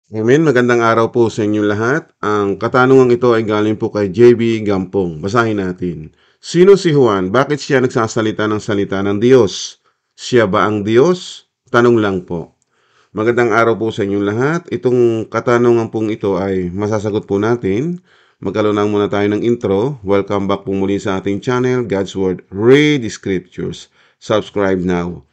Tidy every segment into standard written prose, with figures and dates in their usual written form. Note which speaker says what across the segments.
Speaker 1: Amen. Magandang araw po sa inyong lahat. Ang katanungan ito ay galing po kay JB Gampong. Basahin natin. Sino si Juan? Bakit siya nagsasalita ng salita ng Diyos? Siya ba ang Diyos? Tanong lang po. Magandang araw po sa inyong lahat. Itong katanungan pong ito ay masasagot po natin. Magkaroon lang muna tayo ng intro. Welcome back po muli sa ating channel, God's Word, Read the Scriptures. Subscribe now.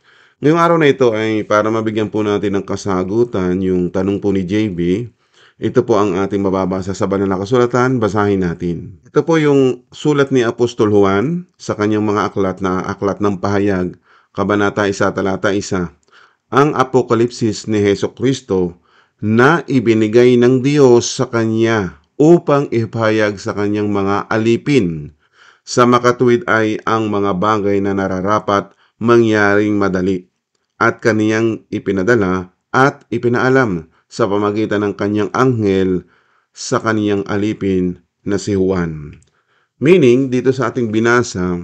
Speaker 1: Ngayong araw na ito ay para mabigyan po natin ng kasagutan yung tanong po ni JB. Ito po ang ating mababasa sa banal na kasulatan. Basahin natin. Ito po yung sulat ni Apostol Juan sa kanyang mga aklat na aklat ng pahayag, Kabanata 1, Talata 1. Ang apokalipsis ni Hesus Kristo na ibinigay ng Diyos sa kanya upang ipahayag sa kanyang mga alipin. Sa makatuwid ay ang mga bagay na nararapat mangyaring madali at kaniyang ipinadala at ipinaalam sa pamagitan ng kanyang anghel sa kaniyang alipin na si Juan. Meaning, dito sa ating binasa,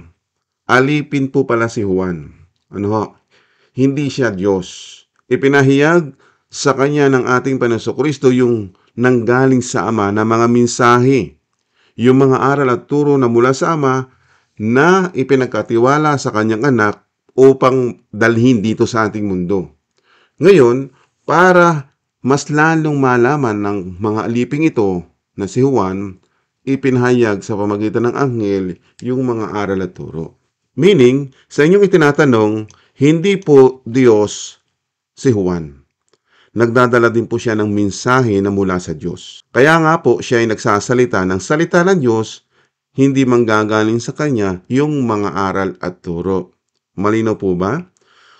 Speaker 1: alipin po pala si Juan. Ano ho? Hindi siya Diyos. Ipinahayag sa kanya ng ating Panginoon Kristo yung nanggaling sa Ama na mga mensahe, yung mga aral at turo na mula sa Ama na ipinagkatiwala sa kanyang anak upang dalhin dito sa ating mundo. Ngayon, para mas lalong malaman ng mga aliping ito na si Juan, ipinahayag sa pamagitan ng anghel yung mga aral at turo. Meaning, sa inyong itinatanong, hindi po Diyos si Juan. Nagdadala din po siya ng mensahe na mula sa Diyos. Kaya nga po siya ay nagsasalita ng salita ng Diyos, hindi manggagaling sa kanya yung mga aral at turo. Malinaw po ba?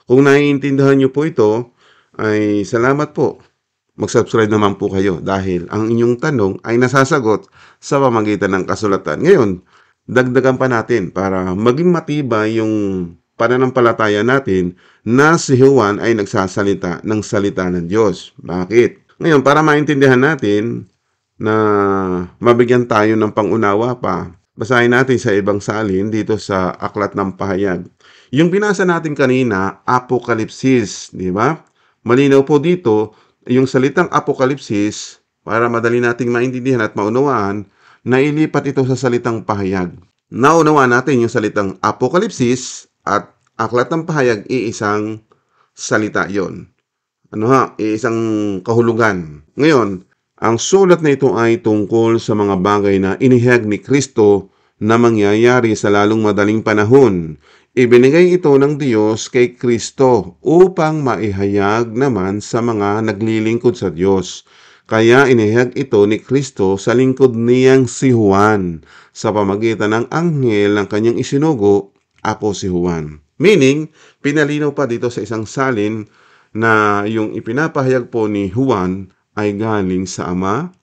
Speaker 1: Kung naiintindihan niyo po ito, ay salamat po. Mag-subscribe naman po kayo dahil ang inyong tanong ay nasasagot sa pamagitan ng kasulatan. Ngayon, dagdagan pa natin para maging matibay yung pananampalataya natin na si Juan ay nagsasalita ng salita ng Diyos. Bakit? Ngayon, para maintindihan natin na mabigyan tayo ng pangunawa pa, basahin natin sa ibang salin dito sa Aklat ng Pahayag. Yung binasa natin kanina, Apokalipsis, di ba? Malinaw po dito, yung salitang Apokalipsis, para madali nating maintindihan at maunawaan, nailipat ito sa salitang pahayag. Naunawaan natin yung salitang Apokalipsis at Aklat ng Pahayag, iisang salita yon. Iisang kahulugan. Ngayon, ang sulat na ito ay tungkol sa mga bagay na inihayag ni Kristo na mangyayari sa lalong madaling panahon. Ibinigay ito ng Diyos kay Kristo upang maihayag naman sa mga naglilingkod sa Diyos. Kaya inihayag ito ni Kristo sa lingkod niyang si Juan sa pamagitan ng anghel ng kanyang isinugo, ako si Juan. Meaning, pinalinaw pa dito sa isang salin na yung ipinapahayag po ni Juan ay galing sa Ama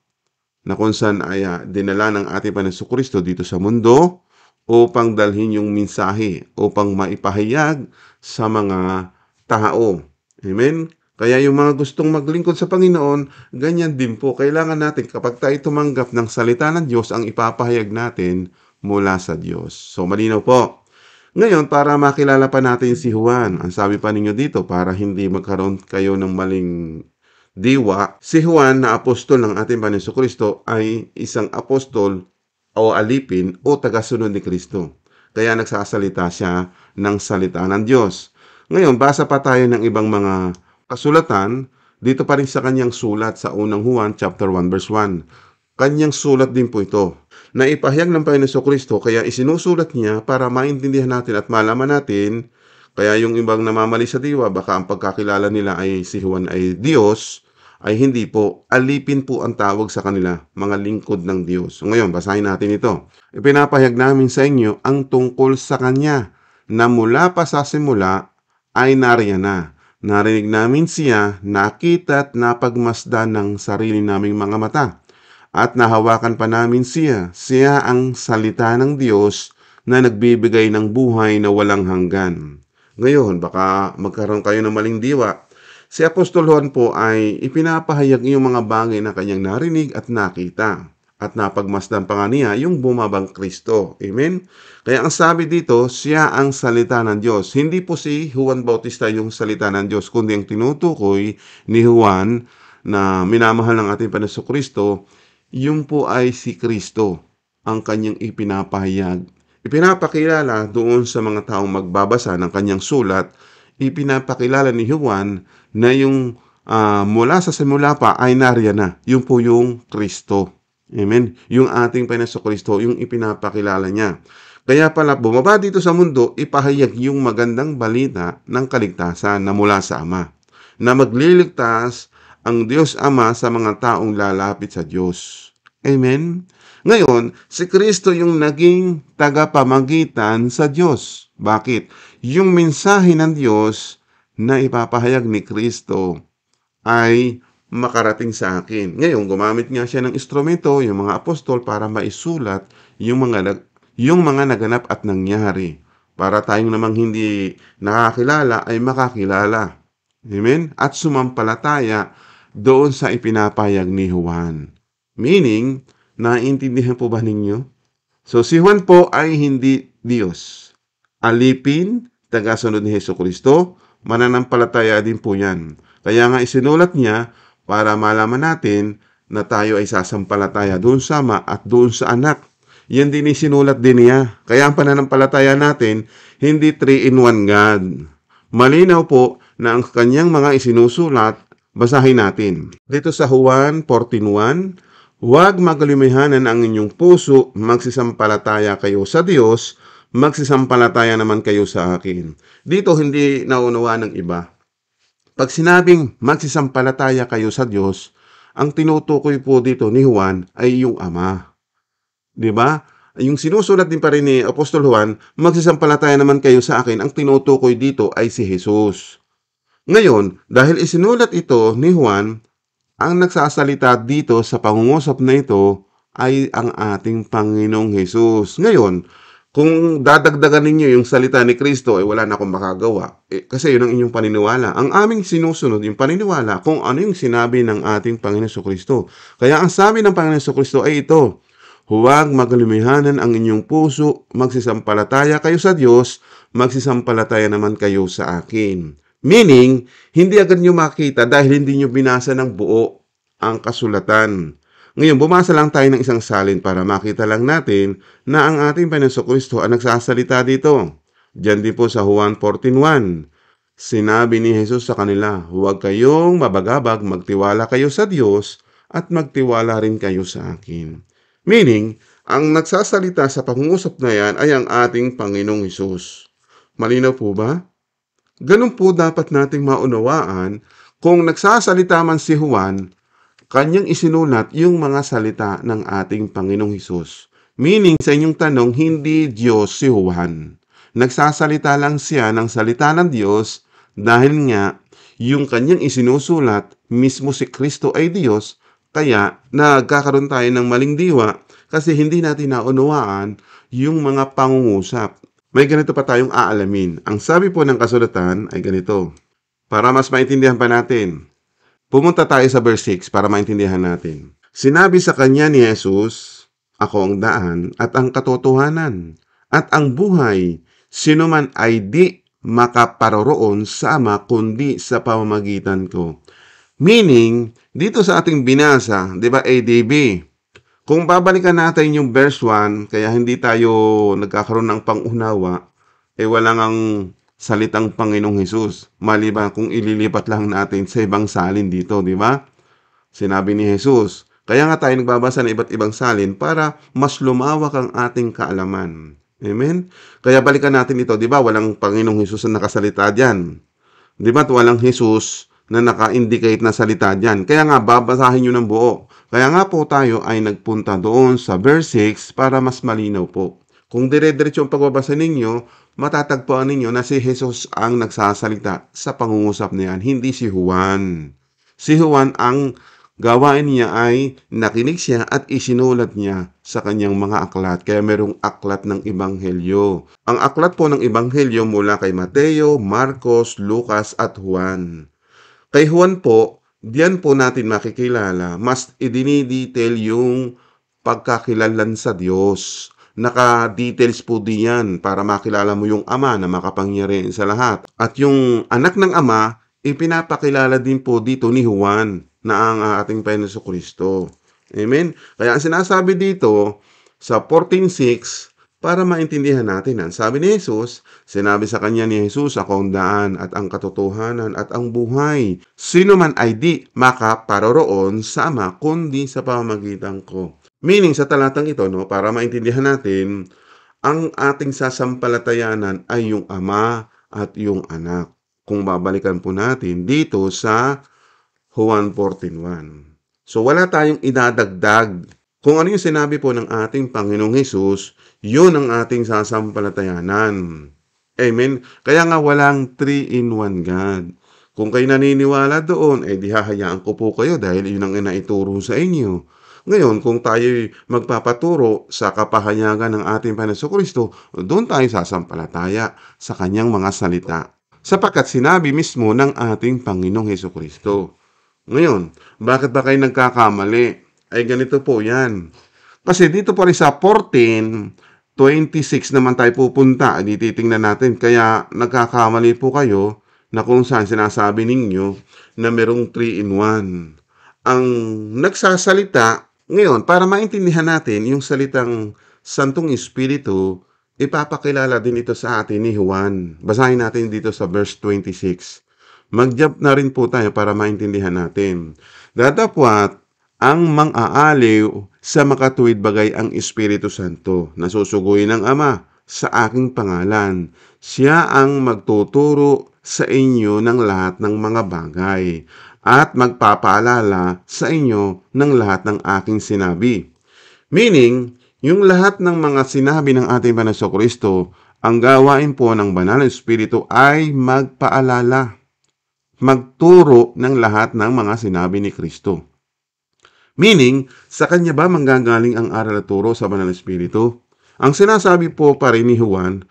Speaker 1: na kung saan ay dinala ng ating Panginoon Kristo dito sa mundo upang dalhin yung mensahe, upang maipahayag sa mga tao. Amen? Kaya yung mga gustong maglingkod sa Panginoon, ganyan din po. Kailangan natin kapag tayo tumanggap ng salita ng Diyos, ang ipapahayag natin mula sa Diyos. So malinaw po. Ngayon, para makilala pa natin si Juan, ang sabi pa ninyo dito, para hindi magkaroon kayo ng maling diwa, si Juan na apostol ng ating Panginoon Kristo ay isang apostol o alipin o tagasunod ni Kristo. Kaya nagsasalita siya ng salita ng Diyos. Ngayon, basa pa tayo ng ibang mga kasulatan dito pa rin sa kanyang sulat sa unang Juan chapter 1 verse 1. Kanyang sulat din po ito na ipahayag ng Panginoon Kristo, kaya isinusulat niya para maintindihan natin at malaman natin. Kaya yung ibang namamali sa diwa, baka ang pagkakilala nila ay si Juan ay Diyos, ay hindi po. Alipin po ang tawag sa kanila, mga lingkod ng Diyos. So ngayon, basahin natin ito. Ipinapahayag namin sa inyo ang tungkol sa Kanya na mula pa sa simula ay nariyan na. Narinig namin siya, nakita at napagmasdan ng sarili naming mga mata. At nahawakan pa namin siya. Siya ang salita ng Diyos na nagbibigay ng buhay na walang hanggan. Ngayon, baka magkaroon kayo ng maling diwa. Si Apostol Juan po ay ipinapahayag yung mga bagay na kanyang narinig at nakita. At napagmasdan pa nga niya yung bumabang Kristo. Amen? Kaya ang sabi dito, siya ang salita ng Diyos. Hindi po si Juan Bautista yung salita ng Diyos, kundi ang tinutukoy ni Juan na minamahal ng ating Panginoong Kristo, yun po ay si Kristo ang kanyang ipinapahayag. Ipinapakilala doon sa mga taong magbabasa ng kanyang sulat, ipinapakilala ni Juan na yung mula sa simula pa ay nariyan na. Yun po yung Kristo. Amen? Yung ating Panginoong Kristo, yung ipinapakilala niya. Kaya pala bumaba dito sa mundo, ipahayag yung magandang balita ng kaligtasan na mula sa Ama, na magliligtas ang Diyos Ama sa mga taong lalapit sa Diyos. Amen? Ngayon, si Kristo yung naging tagapamagitan sa Diyos. Bakit? Yung mensahe ng Diyos na ipapahayag ni Kristo ay makarating sa akin. Ngayon, gumamit nga siya ng instrumento, yung mga apostol, para maisulat yung mga naganap at nangyari. Para tayong namang hindi nakakilala ay makakilala. Amen? At sumampalataya doon sa ipinapahayag ni Juan. Meaning, naiintindihan po ba ninyo? So, si Juan po ay hindi Diyos. Alipin, tagasunod ni Jesucristo, mananampalataya din po yan. Kaya nga isinulat niya para malaman natin na tayo ay sasampalataya doon sa Ama at doon sa Anak. Yan din isinulat din niya. Kaya ang pananampalataya natin, hindi 3-in-1 God. Malinaw po na ang kanyang mga isinusulat, basahin natin. Dito sa Juan 14:1, huwag magalumihanan ang inyong puso, magsisampalataya kayo sa Diyos, magsisampalataya naman kayo sa akin. Dito hindi naunawa ng iba. Pag sinabing magsisampalataya kayo sa Diyos, ang tinutukoy po dito ni Juan ay yung Ama. Diba? Yung sinusulat din pa rin ni Apostol Juan, magsisampalataya naman kayo sa akin, ang tinutukoy dito ay si Jesus. Ngayon, dahil isinulat ito ni Juan, ang nagsasalita dito sa pangungusap na ito ay ang ating Panginoong Jesus. Ngayon, kung dadagdagan ninyo yung salita ni Kristo, wala na akong makagawa. Kasi yun ang inyong paniniwala. Ang aming sinusunod, yung paniniwala, kung ano yung sinabi ng ating Panginoong Kristo. Kaya ang sabi ng Panginoong Kristo ay ito, huwag magalumihanan ang inyong puso, magsisampalataya kayo sa Diyos, magsisampalataya naman kayo sa akin. Meaning, hindi agad nyo makita dahil hindi nyo binasa ng buo ang kasulatan. Ngayon, bumasa lang tayo ng isang salin para makita lang natin na ang ating Panginoong Kristo ang nagsasalita dito. Diyan din po sa Juan 14:1. Sinabi ni Jesus sa kanila, huwag kayong mabagabag, magtiwala kayo sa Diyos at magtiwala rin kayo sa akin. Meaning, ang nagsasalita sa pangungusap na yan ay ang ating Panginoong Jesus. Malinaw po ba? Ganun po dapat nating maunawaan kung nagsasalita man si Juan, kanyang isinulat yung mga salita ng ating Panginoong Hesus. Meaning, sa inyong tanong, hindi Diyos si Juan. Nagsasalita lang siya ng salita ng Diyos dahil nga yung kanyang isinusulat, mismo si Kristo ay Diyos, kaya nagkakaroon tayo ng maling diwa kasi hindi natin naunawaan yung mga pangungusap. May ganito pa tayong aalamin. Ang sabi po ng kasulatan ay ganito. Para mas maintindihan pa natin, pumunta tayo sa verse 6 para maintindihan natin. Sinabi sa kanya ni Jesus, ako ang daan at ang katotohanan at ang buhay. Sino man ay di makaparoroon sa Ama kundi sa pamamagitan ko. Meaning, dito sa ating binasa, di ba ADB, kung babalikan natin yung verse 1, kaya hindi tayo nagkakaroon ng pangunawa, wala ngang salitang Panginoong Hesus. Maliban kung ililipat lang natin sa ibang salin dito, di ba? Sinabi ni Jesus. Kaya nga tayo nagbabasa ng iba't ibang salin para mas lumawak ang ating kaalaman. Amen? Kaya balikan natin ito, di ba? Walang Panginoong Hesus na nakasalita dyan. Di ba? Walang Hesus na naka-indicate na salita dyan. Kaya nga, babasahin nyo ng buo. Kaya nga po tayo ay nagpunta doon sa verse 6 para mas malinaw po. Kung dire-diretso ang pagbabasa ninyo, matatagpuan ninyo na si Jesus ang nagsasalita sa pangungusap na yan, hindi si Juan. Si Juan, ang gawain niya ay nakinig siya at isinulat niya sa kanyang mga aklat. Kaya merong aklat ng Ebanghelyo. Ang aklat po ng Ebanghelyo mula kay Mateo, Marcos, Lucas at Juan. Kay Juan po, diyan po natin makikilala, mas idinidetail yung pagkakilanlan sa Diyos. Naka-details po diyan para makilala mo yung Ama na makapangyarihan sa lahat. At yung anak ng Ama, ipinapakilala din po dito ni Juan. na ang ating Panginoon Jesucristo. Amen? Kaya ang sinasabi dito sa 14:6, para maintindihan natin, ang sabi ni Jesus, sinabi sa kanya ni Jesus, "Ako ang daan at ang katotohanan at ang buhay. Sino man ay di makaparoroon sa Ama kundi sa pamamagitan ko." Meaning sa talatang ito, no, para maintindihan natin, ang ating sasampalatayanan ay yung Ama at yung Anak. Kung babalikan po natin dito sa Juan 14:1. So wala tayong idadagdag. Kung ano yung sinabi po ng ating Panginoong Hesus, yun ang ating sasampalatayanan. Amen? Kaya nga walang 3-in-1 God. Kung kayo naniniwala doon, di hahayaan ko po kayo dahil yun ang inaituro sa inyo. Ngayon, kung tayo magpapaturo sa kapahayagan ng ating Panginoon Jesucristo, doon tayo sasampalataya sa kanyang mga salita. Sapagkat sinabi mismo ng ating Panginoong Jesucristo. Ngayon, bakit ba kayo nagkakamali? Ay ganito po yan. Kasi dito po rin sa 14:26 naman tayo pupunta. Titingnan natin. Kaya nagkakamali po kayo na kung saan sinasabi ninyo na merong 3-in-1. Ang nagsasalita, ngayon, para maintindihan natin yung salitang Santong Espiritu, ipapakilala din ito sa atin ni Juan. Basahin natin dito sa verse 26. Mag-jump na rin po tayo para maintindihan natin. Datapwat ang mang-aaliw sa makatuwid bagay ang Espiritu Santo, na susuguin ng Ama sa aking pangalan. Siya ang magtuturo sa inyo ng lahat ng mga bagay at magpapaalala sa inyo ng lahat ng aking sinabi. Meaning, yung lahat ng mga sinabi ng ating Panginoon Jesucristo, ang gawain po ng Banal na Espiritu ay magpaalala, magturo ng lahat ng mga sinabi ni Kristo. Meaning, sa kanya ba manggagaling ang aral at turo sa Banal na Espiritu? Ang sinasabi po pa rin ni Juan,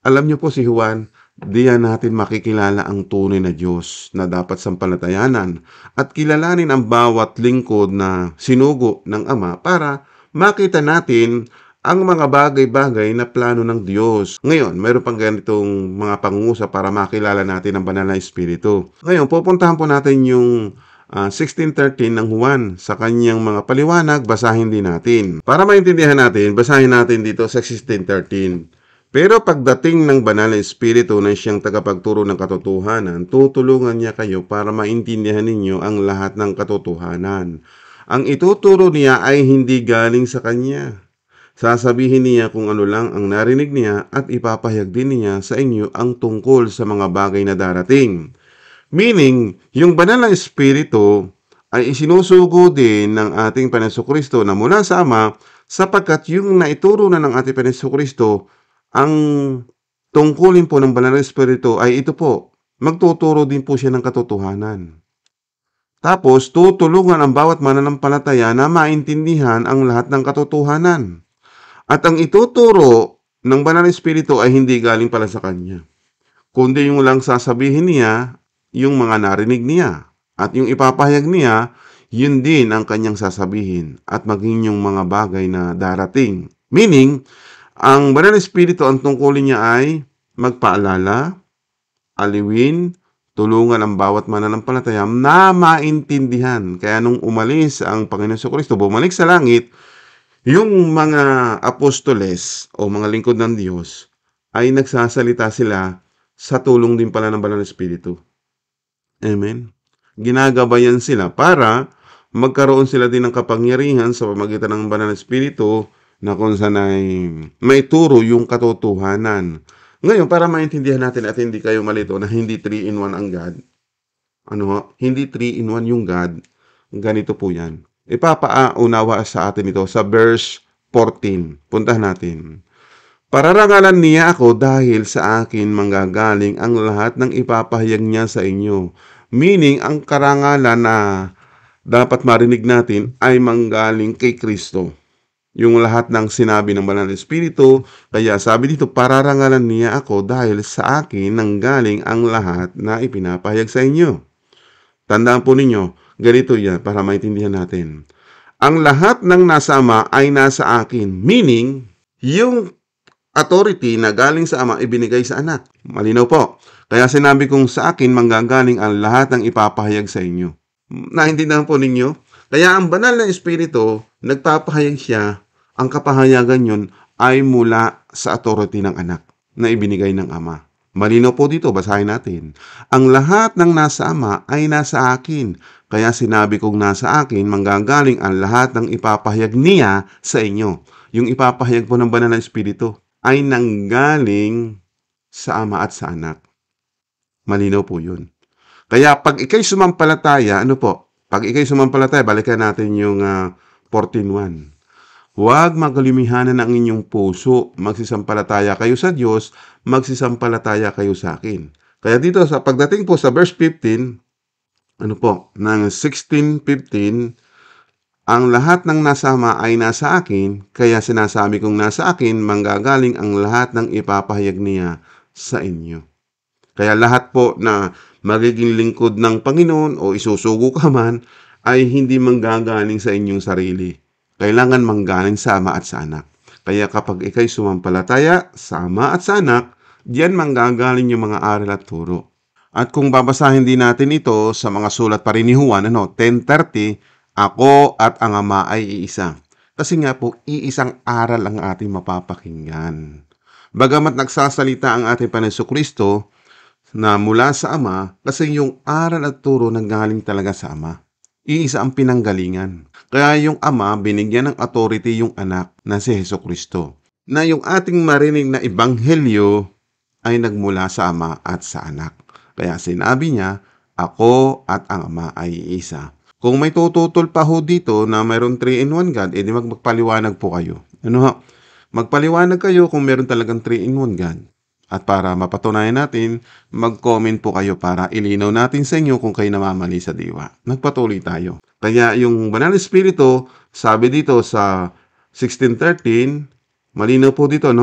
Speaker 1: alam niyo po si Juan, diyan natin makikilala ang tunay na Diyos na dapat sampalatayanan at kilalanin ang bawat lingkod na sinugo ng Ama para makita natin ang mga bagay-bagay na plano ng Diyos. Ngayon, mayroon pang ganitong mga pangungusap para makilala natin ang Banal na Espiritu. Ngayon, pupuntahan po natin yung 16:13 ng Juan. Sa kanyang mga paliwanag, basahin din natin. Para maintindihan natin, basahin natin dito sa 16:13. Pero pagdating ng Banal na Espiritu na siyang tagapagturo ng katotohanan, tutulungan niya kayo para maintindihan ninyo ang lahat ng katotohanan. Ang ituturo niya ay hindi galing sa kanya. Sasabihin niya kung ano lang ang narinig niya at ipapahayag din niya sa inyo ang tungkol sa mga bagay na darating. Meaning, yung Banal na Espiritu ay isinusugo din ng ating Panginoon Jesucristo na mula sa Ama, sapagkat yung naituro na ng ating Panginoon Jesucristo, ang tungkulin po ng Banal na Espiritu ay ito po, magtuturo din po siya ng katotohanan. Tapos, tutulungan ang bawat mananampalataya na maintindihan ang lahat ng katotohanan. At ang ituturo ng Banal na Espiritu ay hindi galing pala sa Kanya, kundi yung lang sasabihin niya, yung mga narinig niya. At yung ipapahayag niya, yun din ang kanyang sasabihin at maging yung mga bagay na darating. Meaning, ang Banal na Espiritu, ang tungkulin niya ay magpaalala, aliwin, tulungan ang bawat mananampalataya na maintindihan. Kaya nung umalis ang Panginoon Jesucristo, bumalik sa langit, yung mga apostoles o mga lingkod ng Diyos ay nagsasalita sila sa tulong din pala ng Banal na Espiritu. Amen. Ginagabayan sila para magkaroon sila din ng kapangyarihan sa pamamagitan ng Banal na Espiritu na kung saan ay may turo yung katotohanan. Ngayon, para maintindihan natin at hindi kayo malito na hindi 3-in-1 ang God. Hindi 3-in-1 yung God. Ganito po yan. Ipapaunawa sa atin ito sa verse 14. Puntahan natin. Pararangalan niya ako dahil sa akin manggagaling ang lahat ng ipapahayag niya sa inyo. Meaning, ang karangalan na dapat marinig natin ay manggaling kay Kristo. Yung lahat ng sinabi ng Banal na Espiritu, kaya sabi dito, pararangalan niya ako dahil sa akin nanggaling ang lahat na ipinapahayag sa inyo. Tandaan po ninyo, ganito yan para maintindihan natin. Ang lahat ng nasa Ama ay nasa akin. Meaning, yung authority na galing sa Ama ibinigay sa Anak. Malinaw po. Kaya sinabi kong sa akin manggagaling ang lahat ng ipapahayag sa inyo. Naintindihan po ninyo? Kaya ang banal na espiritu, nagpapahayag siya, ang kapahayagan yun ay mula sa authority ng anak na ibinigay ng ama. Malinaw po dito, basahin natin. Ang lahat ng nasa ama ay nasa akin. Kaya sinabi kong nasa akin, manggagaling ang lahat ng ipapahayag niya sa inyo. Yung ipapahayag po ng banal na espiritu ay nanggaling sa ama at sa anak. Malinaw po yun. Kaya pag ikay sumampalataya, ano po? Pag ikay sumampalataya, balikan natin yung 14:1. Huwag magalimihanan ang inyong puso. Magsisampalataya kayo sa Diyos, magsisampalataya kayo sa akin. Kaya dito, sa pagdating po sa verse 15, ano po, ng 16:15, ang lahat ng nasa ama ay nasa akin, kaya sinasabi kong nasa akin, manggagaling ang lahat ng ipapahayag niya sa inyo. Kaya lahat po na magiging lingkod ng Panginoon o isusugo ka man ay hindi manggagaling sa inyong sarili. Kailangan manggaling sa ama at sa anak. Kaya kapag ikay sumampalataya sa ama at sa anak, diyan manggagaling yung mga aral at turo. At kung babasahin din natin ito sa mga sulat pa rin ni Juan, 10:30, ako at ang ama ay iisa. Kasi nga po, iisang aral ang ating mapapakinggan. Bagamat nagsasalita ang ating Panginoon Kristo na mula sa ama, kasi yung aral at turo nanggaling talaga sa ama. Iisa ang pinanggalingan. Kaya yung ama, binigyan ng authority yung anak na si Jesucristo. Na yung ating marinig na ebanghelyo ay nagmula sa ama at sa anak. Kaya sinabi niya, ako at ang ama ay iisa. Kung may tututol pa ho dito na mayroon 3-in-1 God, edi magpaliwanag po kayo. Magpaliwanag kayo kung meron talagang 3-in-1 God. At para mapatunayan natin, mag-comment po kayo para ilinaw natin sa inyo kung kayo namamali sa diwa. Nagpatuloy tayo. Kaya yung Banal na Espiritu, sabi dito sa 16:13, malinaw po dito,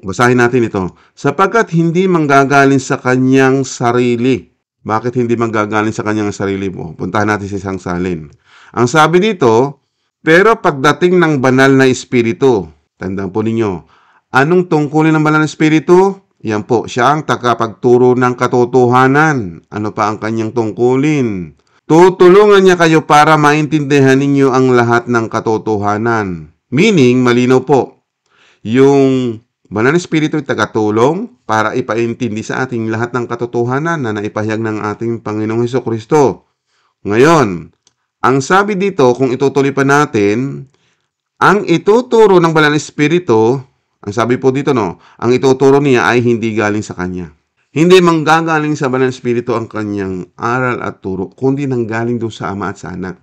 Speaker 1: Basahin natin ito. Sapagkat hindi manggagaling sa kanyang sarili. Bakit hindi manggagaling sa kanyang sarili mo? Puntahan natin sa isang salin. Ang sabi dito, pero pagdating ng Banal na Espiritu, tandaan po ninyo, anong tungkulin ng Banal na Espiritu? Yan po, siya ang tagapagturo ng katotohanan. Ano pa ang kanyang tungkulin? Tutulungan niya kayo para maintindihan ninyo ang lahat ng katotohanan. Meaning, malinaw po, yung Banal na Espiritu ay tagatulong para ipaintindi sa ating lahat ng katotohanan na naipahayag ng ating Panginoong Hesukristo. Ngayon, ang sabi dito, kung itutuloy pa natin, ang ituturo ng Banal na Espiritu, ang sabi po dito, ang ituturo niya ay hindi galing sa kanya. Hindi manggagaling sa Banal na Espiritu ang kanyang aral at turo, kundi nanggaling doon sa ama at sa anak.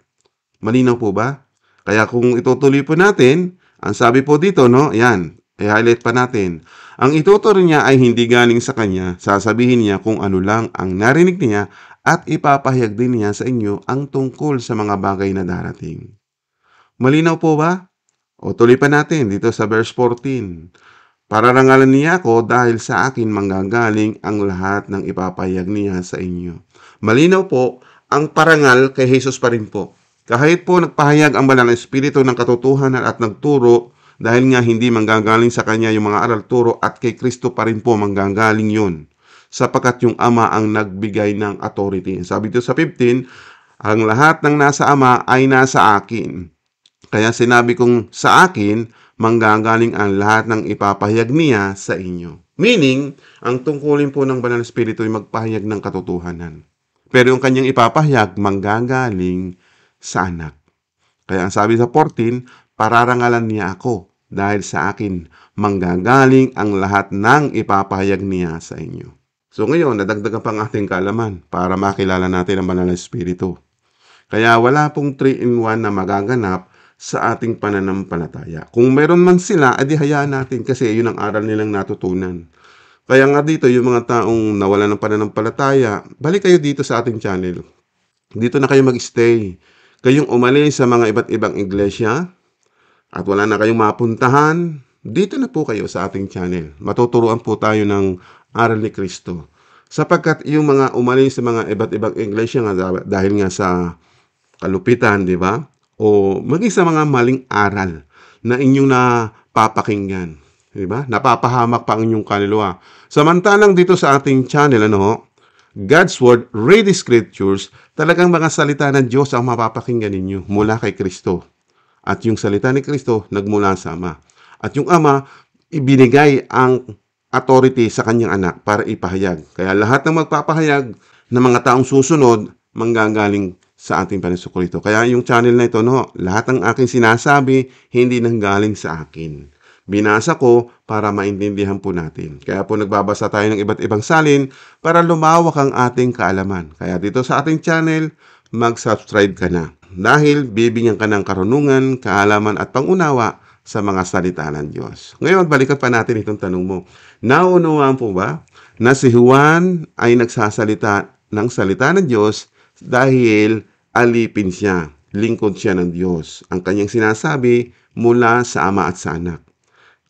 Speaker 1: Malinaw po ba? Kaya kung itutuloy po natin, ang sabi po dito, yan, i-highlight pa natin. Ang ituturo niya ay hindi galing sa kanya, sasabihin niya kung ano lang ang narinig niya at ipapahayag din niya sa inyo ang tungkol sa mga bagay na darating. Malinaw po ba? O tuloy pa natin dito sa verse 14. Pararangalan niya ako dahil sa akin manggagaling ang lahat ng ipapahayag niya sa inyo. Malinaw po, ang parangal kay Jesus pa rin po. Kahit po nagpahayag ang Banal na Espiritu ng katotohanan at nagturo, dahil nga hindi manggagaling sa kanya yung mga aral turo at kay Kristo pa rin po manggagaling yun. Sapagkat yung Ama ang nagbigay ng authority. Sabi dito sa 15, ang lahat ng nasa Ama ay nasa akin. Kaya sinabi kong sa akin, manggagaling ang lahat ng ipapahayag niya sa inyo. Meaning, ang tungkulin po ng Banal na Espiritu ay magpahayag ng katotohanan. Pero yung kanyang ipapahayag, manggagaling sa anak. Kaya ang sabi sa 14, pararangalan niya ako dahil sa akin manggagaling ang lahat ng ipapahayag niya sa inyo. So ngayon, nadagdagan pang ating kaalaman para makilala natin ang Banal na Espiritu. Kaya wala pong 3-in-1 na magaganap sa ating pananampalataya. Kung meron man sila, edi hayaan natin kasi yun ang aral nilang natutunan. Kaya nga dito, yung mga taong nawala ng pananampalataya, balik kayo dito sa ating channel. Dito na kayo mag-stay. Kayong umalis sa mga iba't ibang iglesia at wala na kayong mapuntahan, dito na po kayo sa ating channel. Matuturuan po tayo ng aral ni Kristo. Sapagkat yung mga umalis sa mga iba't ibang iglesia nga dahil nga sa kalupitan, di ba? O maging sa mga maling aral na inyong napapakinggan. Diba? Napapahamak pa ang inyong kaluluwa. Samantalang dito sa ating channel, God's Word, read the Scriptures, talagang mga salita ng Diyos ang mapapakinggan ninyo mula kay Kristo. At yung salita ni Kristo, nagmula sa Ama. At yung Ama, ibinigay ang authority sa kanyang anak para ipahayag. Kaya lahat ng magpapahayag ng mga taong susunod, manggagaling sa ating Panginoon Kristo. Kaya yung channel na ito, no, lahat ng aking sinasabi, hindi nanggaling sa akin. Binasa ko para maintindihan po natin. Kaya po nagbabasa tayo ng iba't ibang salin para lumawak ang ating kaalaman. Kaya dito sa ating channel, mag-subscribe ka na. Dahil bibigyan ka ng karunungan, kaalaman at pangunawa sa mga salita ng Diyos. Ngayon, balikan pa natin itong tanong mo. Naunawaan po ba na si Juan ay nagsasalita ng salita ng Diyos dahil alipin siya, lingkod siya ng Diyos. Ang kanyang sinasabi mula sa Ama at sa Anak.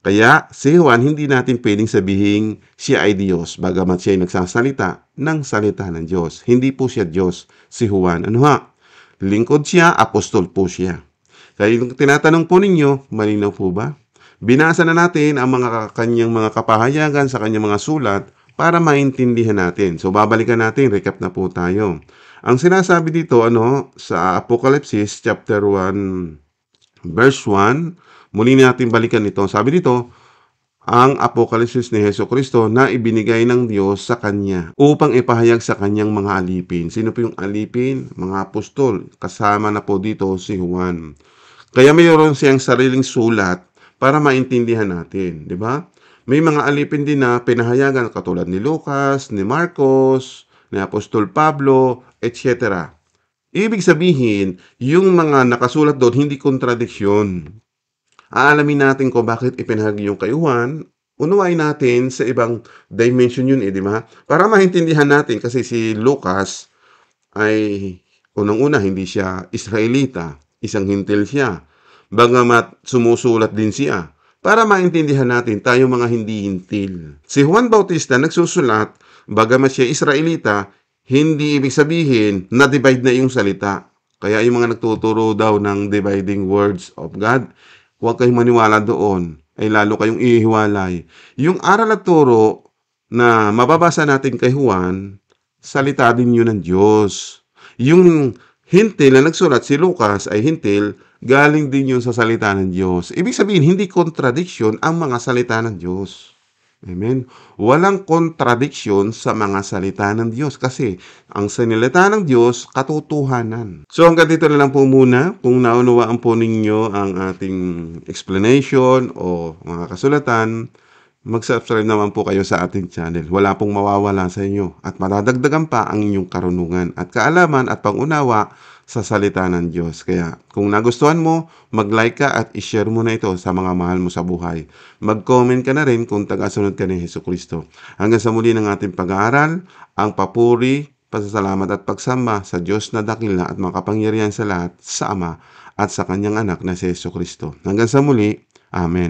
Speaker 1: Kaya si Juan, hindi natin pwedeng sabihin siya ay Diyos, bagamat siya ay nagsasalita ng salita ng Diyos. Hindi po siya Diyos, si Juan. Ano ha? Lingkod siya, apostol po siya. Kaya yung tinatanong po ninyo, malinaw po ba? Binasa na natin ang kanyang mga kapahayagan sa kanyang mga sulat para maintindihan natin. So babalikan natin, recap na po tayo. Ang sinasabi dito sa Apocalypse chapter 1 verse 1, muli natin balikan ito. Sabi dito, ang Apokalipsis ni Jesucristo na ibinigay ng Diyos sa Kanya upang ipahayag sa Kanyang mga alipin. Sino po yung alipin? Mga apostol. Kasama na po dito si Juan. Kaya mayroon siyang sariling sulat para maintindihan natin. Di ba? May mga alipin din na pinahayagan katulad ni Lucas, ni Marcos, ni Apostol Pablo, etc. Ibig sabihin, yung mga nakasulat doon hindi kontradiksyon. Aalamin natin kung bakit ipinahagi yung kay Juan, unawain natin sa ibang dimension yun di ba? Para maintindihan natin kasi si Lucas ay unang-una hindi siya Israelita, isang hintil siya. Bagamat sumusulat din siya. Para maintindihan natin tayo mga hindi hintil. Si Juan Bautista nagsusulat, bagamat siya Israelita, hindi ibig sabihin na divide na yung salita. Kaya yung mga nagtuturo daw ng dividing words of God, huwag kayong maniwala doon, ay lalo kayong ihiwalay. Yung aral at turo na mababasa natin kay Juan, salita din yun ng Diyos. Yung hintil na nagsulat si Lucas ay hintil, galing din yun sa salita ng Diyos. Ibig sabihin, hindi contradiction ang mga salita ng Diyos. Amen. Walang contradiction sa mga salita ng Diyos kasi ang salita ng Diyos, katotohanan. So hanggang dito na lang po muna. Kung naunawaan po ninyo ang ating explanation o mga kasulatan, mag-subscribe naman po kayo sa ating channel. Wala pong mawawala sa inyo at madadagdagan pa ang inyong karunungan at kaalaman at pangunawa sa salita ng Diyos. Kaya kung nagustuhan mo, mag-like ka at i-share mo na ito sa mga mahal mo sa buhay. Mag-comment ka na rin kung tagasunod ka ni Jesucristo. Hanggang sa muli ng ating pag-aaral, ang papuri, pasasalamat at pagsamba sa Diyos na dakila at makapangyarihan sa lahat, sa Ama at sa Kanyang Anak na si Jesucristo. Hanggang sa muli, Amen.